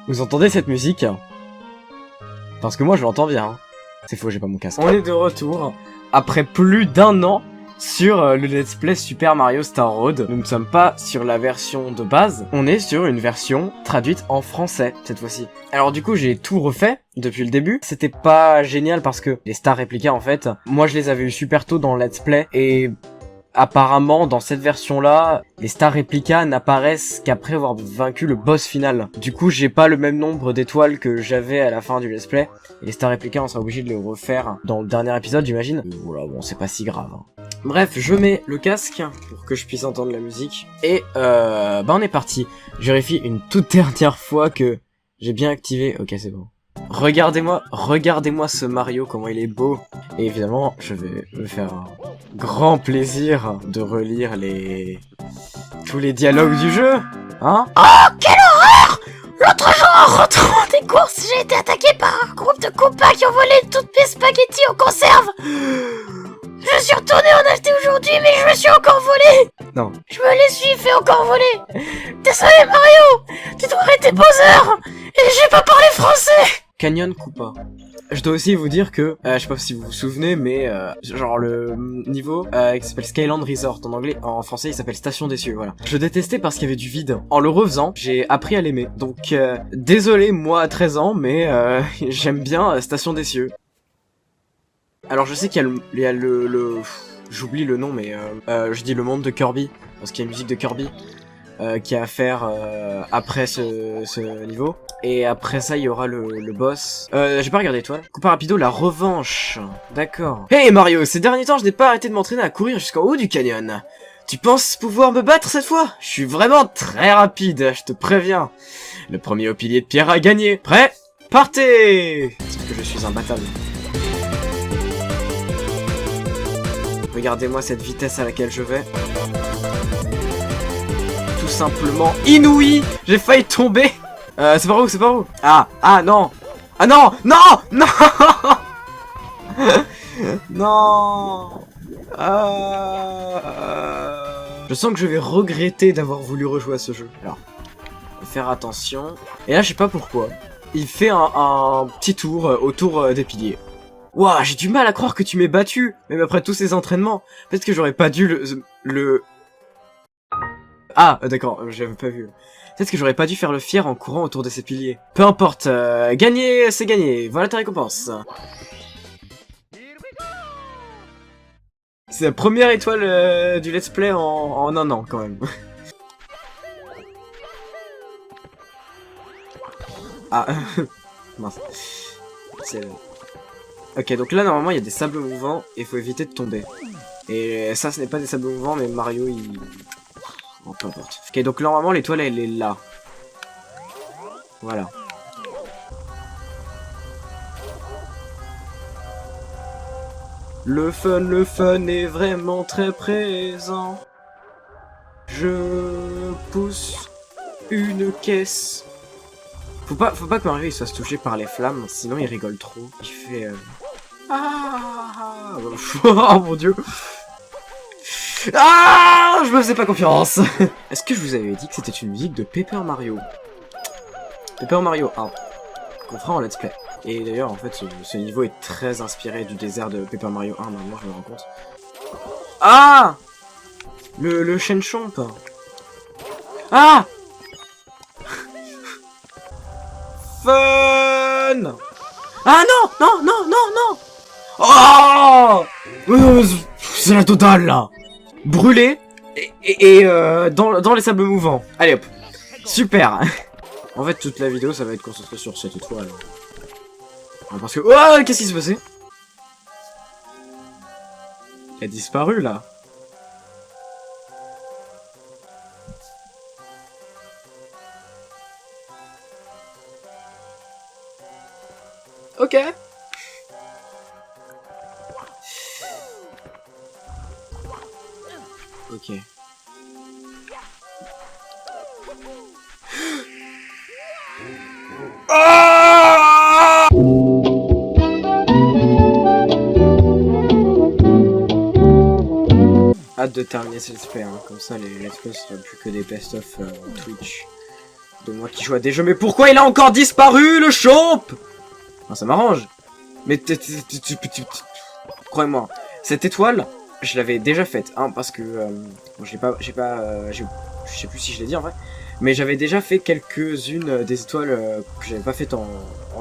Vous entendez cette musique? Parce que moi je l'entends bien. C'est faux, j'ai pas mon casque. On est de retour après plus d'1 an sur le let's play Super Mario Star Road. Nous ne sommes pas sur la version de base, on est sur une version traduite en français cette fois-ci. Alors du coup j'ai tout refait depuis le début. C'était pas génial parce que les stars répliquées en fait, moi je les avais eu super tôt dans le let's play et apparemment, dans cette version-là, les stars réplicas n'apparaissent qu'après avoir vaincu le boss final. Du coup, j'ai pas le même nombre d'étoiles que j'avais à la fin du let's play. Et les stars réplicas, on sera obligé de les refaire dans le dernier épisode, j'imagine. Voilà, bon, c'est pas si grave. Bref, je mets le casque pour que je puisse entendre la musique. Et bah on est parti. Je vérifie une toute dernière fois que j'ai bien activé. Ok, c'est bon. Regardez-moi ce Mario, comment il est beau. Et évidemment, je vais me faire un grand plaisir de relire tous les dialogues du jeu. Hein? Oh, quelle horreur! L'autre jour, en rentrant des courses, j'ai été attaqué par un groupe de copains qui ont volé toutes mes spaghettis en conserve. Je suis retourné en acheter aujourd'hui, mais je me suis encore volé. Non. Je me les suis fait encore voler. Désolé Mario, tu dois arrêter Bowser. Et j'ai pas parlé français. Canyon Koopa. Je dois aussi vous dire que, je sais pas si vous vous souvenez, mais genre le niveau qui s'appelle Skyland Resort en anglais, en français il s'appelle Station des Cieux, voilà. Je détestais parce qu'il y avait du vide. En le refaisant, j'ai appris à l'aimer. Donc désolé moi à 13 ans, mais j'aime bien Station des Cieux. Alors je sais qu'il y a le j'oublie le nom, mais je dis le monde de Kirby, parce qu'il y a une musique de Kirby qui a à faire après ce niveau. Et après ça, il y aura le boss. J'ai pas regardé toi. Koopa Rapido, la revanche. D'accord. Hey Mario, ces derniers temps, je n'ai pas arrêté de m'entraîner à courir jusqu'en haut du canyon. Tu penses pouvoir me battre cette fois? Je suis vraiment très rapide, je te préviens. Le premier au pilier de pierre a gagné. Prêt? Partez! Sauf que je suis imbattable. Regardez-moi cette vitesse à laquelle je vais. Tout simplement inouï. J'ai failli tomber. C'est par où? C'est par où? Ah non. Ah non. Non. Non. Non. Je sens que je vais regretter d'avoir voulu rejouer à ce jeu. Alors, faire attention. Et là, je sais pas pourquoi. Il fait un petit tour autour des piliers. Ouah, j'ai du mal à croire que tu m'aies battu. Même après tous ces entraînements. Peut-être que j'aurais pas dû le... Ah, d'accord, j'avais pas vu. Peut-être que j'aurais pas dû faire le fier en courant autour de ces piliers. Peu importe, gagner, c'est gagner. Voilà ta récompense. C'est la première étoile du let's play en 1 an, quand même. Ah, mince. Ok, donc là, normalement, il y a des sables mouvants, et il faut éviter de tomber. Et ça, ce n'est pas des sables mouvants, mais Mario, il... Bon, peu importe. Ok, donc normalement, l'étoile, elle est là. Voilà. Le fun est vraiment très présent. Je pousse une caisse. Faut pas que Mario il soit touché par les flammes, sinon il rigole trop. Il fait... Ah oh mon dieu. Ah, je me faisais pas confiance. Est-ce que je vous avais dit que c'était une musique de Paper Mario? Paper Mario 1, qu'on fera en let's play. Et d'ailleurs, en fait, ce niveau est très inspiré du désert de Paper Mario 1, maintenant je me rends compte. Ah, le Shenchomp. Ah, fun. Ah non. Oh, c'est la totale là. Brûlé et dans les sables mouvants. Allez hop. Super. En fait, toute la vidéo, ça va être concentré sur cette étoile. Parce que... Oh, qu'est-ce qui s'est passé? Elle a disparu, là. Ok. Ok. Ah! Hâte de terminer ce let's play, hein. Comme ça les let's play seront plus que des best-of Twitch. de moi qui joue à des jeux, mais pourquoi il a encore disparu, le chomp? Enfin, ça m'arrange. Mais croyez-moi, cette étoile, je l'avais déjà faite, hein, parce que bon, je sais plus si je l'ai dit en vrai, mais j'avais déjà fait quelques-unes des étoiles que j'avais pas faites en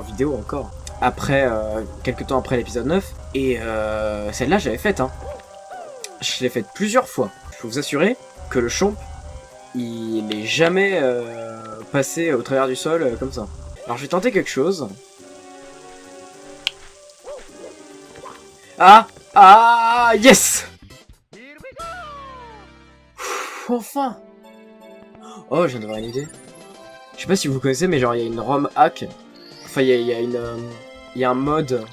vidéo encore. Après, quelques temps après l'épisode 9, et celle-là j'avais faite, hein. Je l'ai faite plusieurs fois. Je peux vous assurer que le chomp, il est jamais passé au travers du sol comme ça. Alors je vais tenter quelque chose. Ah, yes! Enfin! Oh, je viens d'avoir une idée. Je sais pas si vous connaissez, mais genre il y a une ROM hack. Enfin, il y a un mode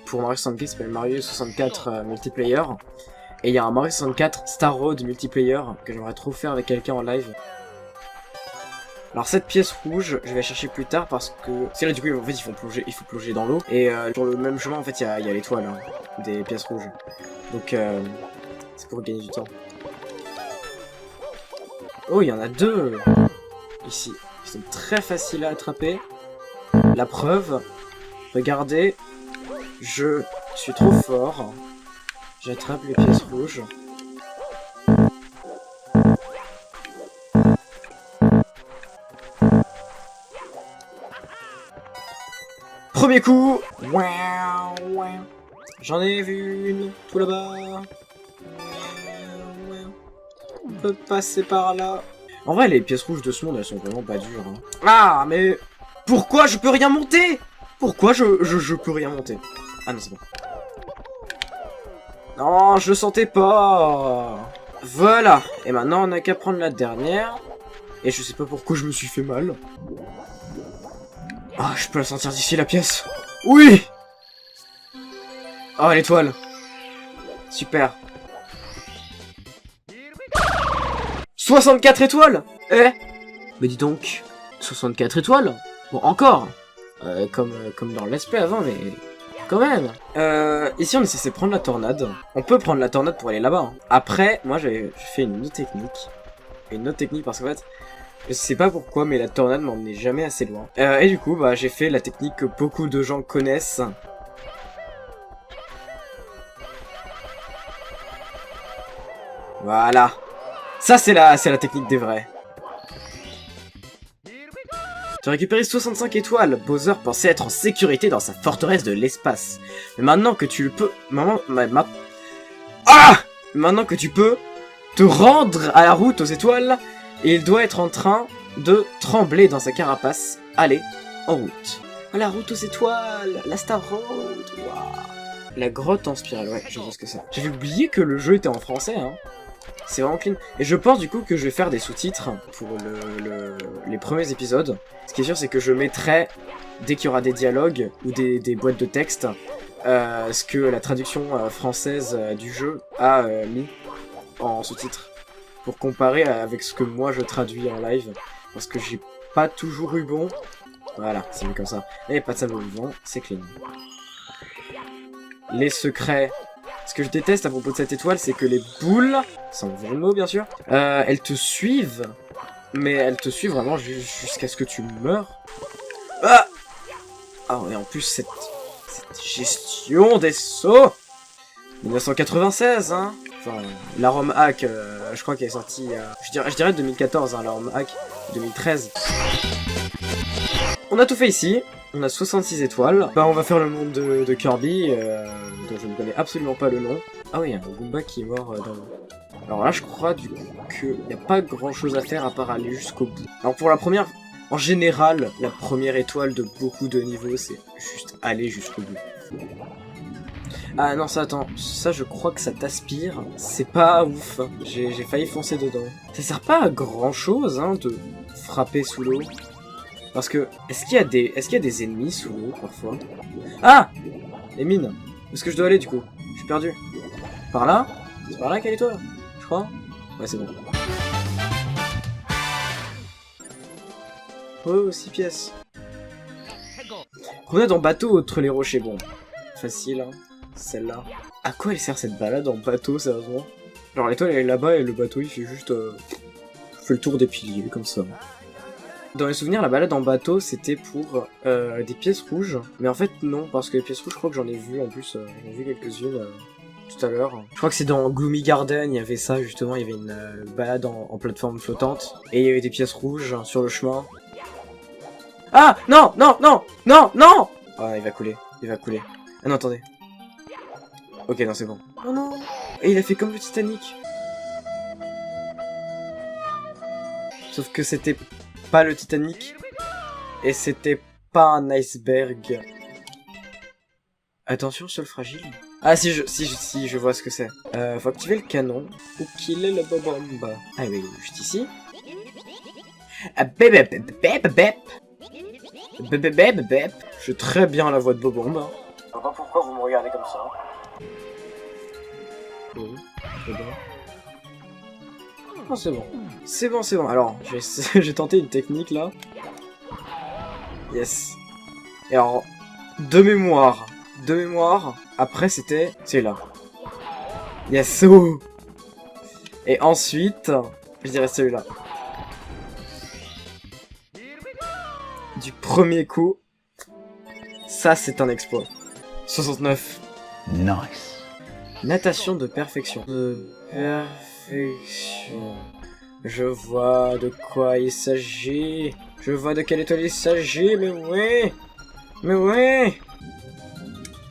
pour Mario 64 qui s'appelle Mario 64 Multiplayer. Et il y a un Mario 64 Star Road Multiplayer que j'aimerais trop faire avec quelqu'un en live. Alors cette pièce rouge, je vais la chercher plus tard parce que... C'est là du coup, en fait, il faut plonger dans l'eau. Et sur le même chemin, en fait, il y a l'étoile hein, des pièces rouges. Donc, c'est pour gagner du temps. Oh, il y en a deux ici. Ils sont très faciles à attraper. La preuve, regardez, je suis trop fort. J'attrape les pièces rouges. Premier coup. J'en ai vu une tout là-bas. On peut passer par là. En vrai, les pièces rouges de ce monde, elles sont vraiment pas dures. Hein. Ah, mais pourquoi je peux rien monter? Pourquoi je peux rien monter? Ah non, c'est bon. Non, je le sentais pas. Voilà. Et maintenant, on a qu'à prendre la dernière. Et je sais pas pourquoi je me suis fait mal. Ah, je peux la sentir d'ici, la pièce. Oui. Oh, l'étoile. Super. 64 étoiles. Eh. Mais dis donc. 64 étoiles. Bon, encore. Comme dans le let's play avant, mais... Quand même. Ici, on est censé prendre la tornade. On peut prendre la tornade pour aller là-bas. Hein. Après, moi, j'ai fait une autre technique. Une autre technique parce qu'en fait... Je sais pas pourquoi, mais la tornade m'emmenait jamais assez loin. Et du coup, bah, j'ai fait la technique que beaucoup de gens connaissent. Voilà. Ça, c'est la technique des vrais. Tu as récupéré 65 étoiles. Bowser pensait être en sécurité dans sa forteresse de l'espace. Mais maintenant que tu le peux... Maintenant que tu peux te rendre à la route aux étoiles... Et il doit être en train de trembler dans sa carapace. Allez, en route. À la route aux étoiles, la Star Road. Wow. La grotte en spirale, ouais, je vois ce que c'est. J'avais oublié que le jeu était en français, hein. C'est vraiment clean. Et je pense du coup que je vais faire des sous-titres pour les premiers épisodes. Ce qui est sûr, c'est que je mettrai, dès qu'il y aura des dialogues ou des boîtes de texte, ce que la traduction française du jeu a mis en sous-titres. Pour comparer avec ce que moi je traduis en live. Parce que j'ai pas toujours eu bon. Voilà, c'est mieux comme ça. Et pas de sable vivant, c'est clean. Les secrets. Ce que je déteste à propos de cette étoile, c'est que les boules, sans mauvais jeu de mots bien sûr, elles te suivent. Mais elles te suivent vraiment jusqu'à ce que tu meurs. Ah oh, et en plus cette gestion des sauts 1996, hein. Enfin, la ROM hack, je crois qu'elle est sortie, je dirais 2014, hein, la ROM hack, 2013. On a tout fait ici, on a 66 étoiles. Bah, on va faire le monde de Kirby, dont je ne connais absolument pas le nom. Ah oui, il y a un Goomba qui est mort dans l'eau. Alors là, je crois du coup qu'il n'y a pas grand chose à faire à part aller jusqu'au bout. Alors pour la première, en général, la première étoile de beaucoup de niveaux, c'est juste aller jusqu'au bout. Ah non, ça attends, ça je crois que ça t'aspire, c'est pas ouf, j'ai failli foncer dedans. Ça sert pas à grand chose hein, de frapper sous l'eau. Parce que, est-ce qu'il y a des ennemis sous l'eau parfois? Ah! Les mines. Où est-ce que je dois aller du coup? Je suis perdu. Par là? C'est par là qu'elle est toi? Je crois? Ouais c'est bon. Oh, 6 pièces. Promenade en bateau entre les rochers, bon. Facile hein. Celle-là. À quoi elle sert cette balade en bateau, sérieusement? Genre l'étoile elle est là-bas et le bateau il fait juste... fait le tour des piliers, comme ça. Dans les souvenirs, la balade en bateau, c'était pour des pièces rouges. Mais en fait, non, parce que les pièces rouges, je crois que j'en ai vu, en plus, j'en ai vu quelques-unes tout à l'heure. Je crois que c'est dans Gloomy Garden, il y avait ça, justement, il y avait une balade en plateforme flottante. Et il y avait des pièces rouges sur le chemin. Ah non, non, non, non, non. Ah, il va couler, il va couler. Ah non, attendez. Ok, non, c'est bon. Oh non. Et il a fait comme le Titanic. Sauf que c'était pas le Titanic. Et c'était pas un iceberg. Attention, sol fragile. Ah si, je vois ce que c'est. Faut activer le canon. Où qu'il est le bobomba. Ah oui, juste ici. Ah, bép, bép, bép, bép. Bép, bép, bép. Je fais très bien la voix de Bobomba. Je sais pas pourquoi vous me regardez comme ça. Oui, c'est bon. Oh, c'est bon. C'est bon, c'est bon. Alors, j'ai tenté une technique là. Yes. Et alors, de mémoire, après c'était... C'est là. Yes. Oh. Et ensuite, je dirais celui-là. Du premier coup, ça c'est un exploit. 69. Nice. Natation de perfection. De perfection. Je vois de quoi il s'agit. Je vois de quelle étoile il s'agit, mais oui. Mais oui.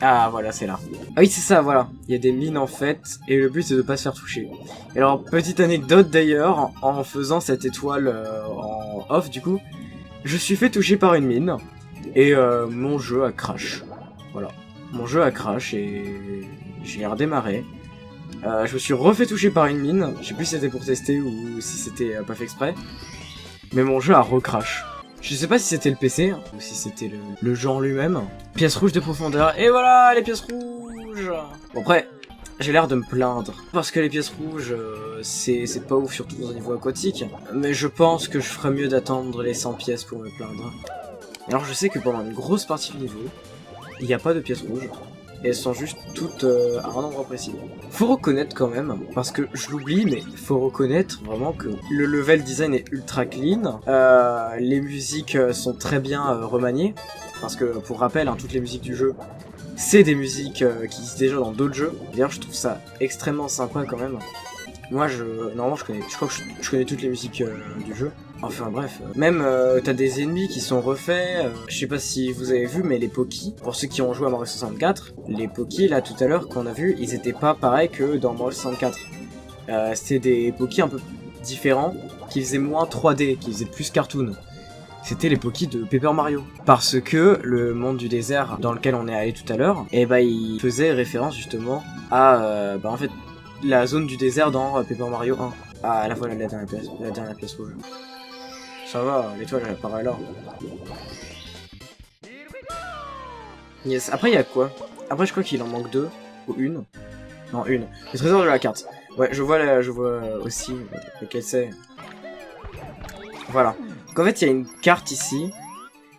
Ah voilà, c'est là. Ah oui, c'est ça, voilà. Il y a des mines en fait, et le but c'est de pas se faire toucher. Et alors, petite anecdote d'ailleurs, en faisant cette étoile en off du coup, je suis fait toucher par une mine, et mon jeu a crash. Voilà. Mon jeu a crash, et j'ai redémarré. Je me suis refait toucher par une mine, je sais plus si c'était pour tester ou si c'était pas fait exprès. Mais mon jeu a recrash. Je sais pas si c'était le PC, hein, ou si c'était le jeu en lui-même. Pièce rouge de profondeur, et voilà les pièces rouges. Bon après, j'ai l'air de me plaindre. Parce que les pièces rouges, c'est pas ouf, surtout dans un niveau aquatique. Mais je pense que je ferais mieux d'attendre les 100 pièces pour me plaindre. Alors je sais que pendant une grosse partie du niveau, il n'y a pas de pièces rouges. Et elles sont juste toutes à un endroit précis. Faut reconnaître quand même, parce que je l'oublie, mais faut reconnaître vraiment que le level design est ultra clean. Les musiques sont très bien remaniées, parce que pour rappel, hein, toutes les musiques du jeu, c'est des musiques qui existent déjà dans d'autres jeux. D'ailleurs, je trouve ça extrêmement sympa quand même. Moi, normalement, je crois que je connais toutes les musiques du jeu. Enfin bref, même t'as des ennemis qui sont refaits, je sais pas si vous avez vu, mais les Poki, pour ceux qui ont joué à Mario 64, les Poki là tout à l'heure qu'on a vu, ils étaient pas pareils que dans Mario 64. C'était des Poki un peu différents, qui faisaient moins 3D, qui faisaient plus cartoon. C'était les Poki de Paper Mario. Parce que le monde du désert dans lequel on est allé tout à l'heure, et bah il faisait référence justement à en fait la zone du désert dans Paper Mario 1. Ah la voilà la dernière pièce rouge. Ça va, l'étoile elle apparaît là. Yes, après il y a quoi? Après je crois qu'il en manque 2, ou une. Non, une. Le trésor de la carte. Ouais, je vois aussi lequel c'est. Voilà. Donc en fait il y a une carte ici.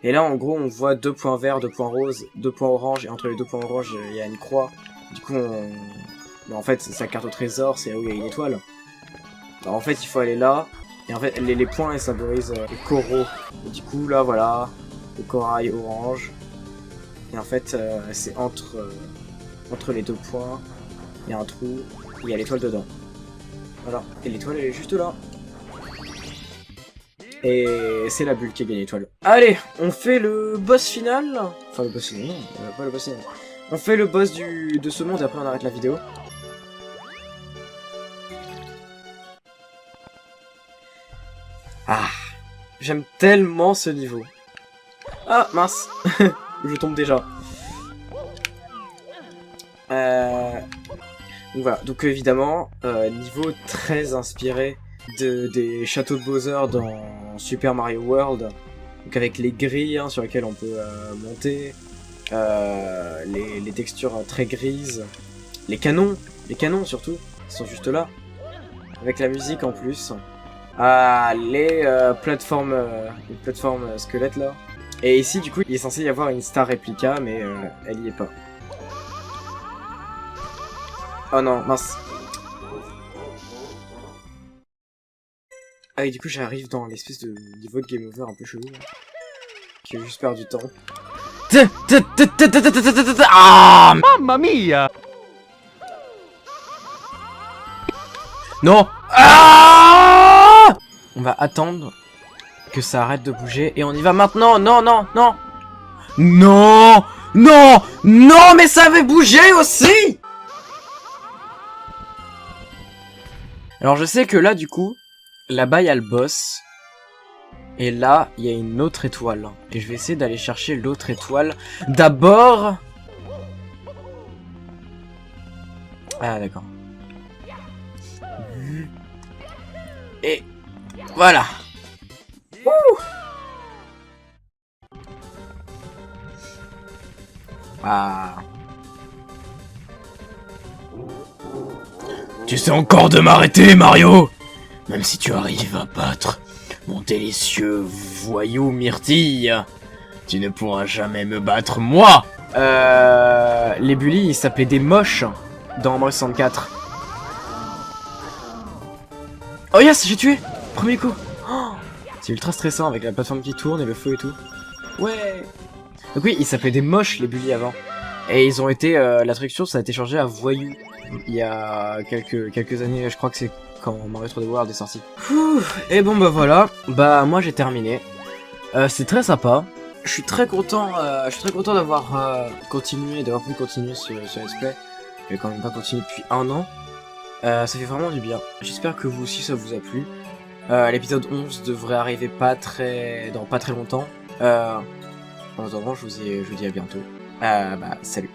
Et là en gros on voit 2 points verts, 2 points roses, 2 points orange. Et entre les 2 points orange il y a une croix. Du coup en fait c'est sa carte au trésor, c'est là où il y a une étoile. Alors en fait il faut aller là. Et en fait, les points, ils symbolisent les coraux. Et du coup, là, voilà, le corail orange. Et en fait, c'est entre les 2 points, il y a un trou, il y a l'étoile dedans. Voilà, et l'étoile, elle est juste là. Et c'est la bulle qui a gagné l'étoile. Allez, on fait le boss final. Enfin, le boss final, non, pas le boss final. On fait le boss de ce monde et après on arrête la vidéo. Ah, j'aime tellement ce niveau. Ah, mince. Je tombe déjà. Donc voilà, donc évidemment, niveau très inspiré des châteaux de Bowser dans Super Mario World. Donc avec les grilles hein, sur lesquelles on peut monter, les textures très grises, les canons surtout, qui sont juste là. Avec la musique en plus. Ah, les plateformes squelettes là. Et ici du coup il est censé y avoir une star réplica mais elle y est pas. Oh non, mince. Ah et du coup j'arrive dans l'espèce de niveau de game over un peu chelou là, qui a juste perdu du temps. Ah Mamma mia! non. Ah, on va attendre que ça arrête de bouger et on y va maintenant. Non non non non non non, mais ça avait bougé aussi. Alors je sais que là du coup, là-bas il y a le boss. Et là, il y a une autre étoile. Et je vais essayer d'aller chercher l'autre étoile. D'abord... Ah d'accord. Et... voilà. Ouh. Ah... Tu sais encore de m'arrêter, Mario? Même si tu arrives à battre mon délicieux voyou Myrtille, tu ne pourras jamais me battre, moi. Les bullies, ils s'appelaient des moches dans Mario 64. Oh yes, j'ai tué. Premier coup. Oh, c'est ultra stressant avec la plateforme qui tourne et le feu et tout. Ouais. Donc oui, ils s'appelaient des moches, les bullies, avant. Et ils ont été... la traduction, ça a été changé à voyou. Il y a quelques années, je crois que c'est quand Mario 3D World est sorti. Et bon bah voilà, bah moi j'ai terminé. C'est très sympa. Je suis très content d'avoir d'avoir pu continuer ce let's play. J'ai quand même pas continué depuis 1 an. Ça fait vraiment du bien. J'espère que vous aussi ça vous a plu. L'épisode 11 devrait arriver dans pas très longtemps. En attendant, je vous dis à bientôt. Bah salut.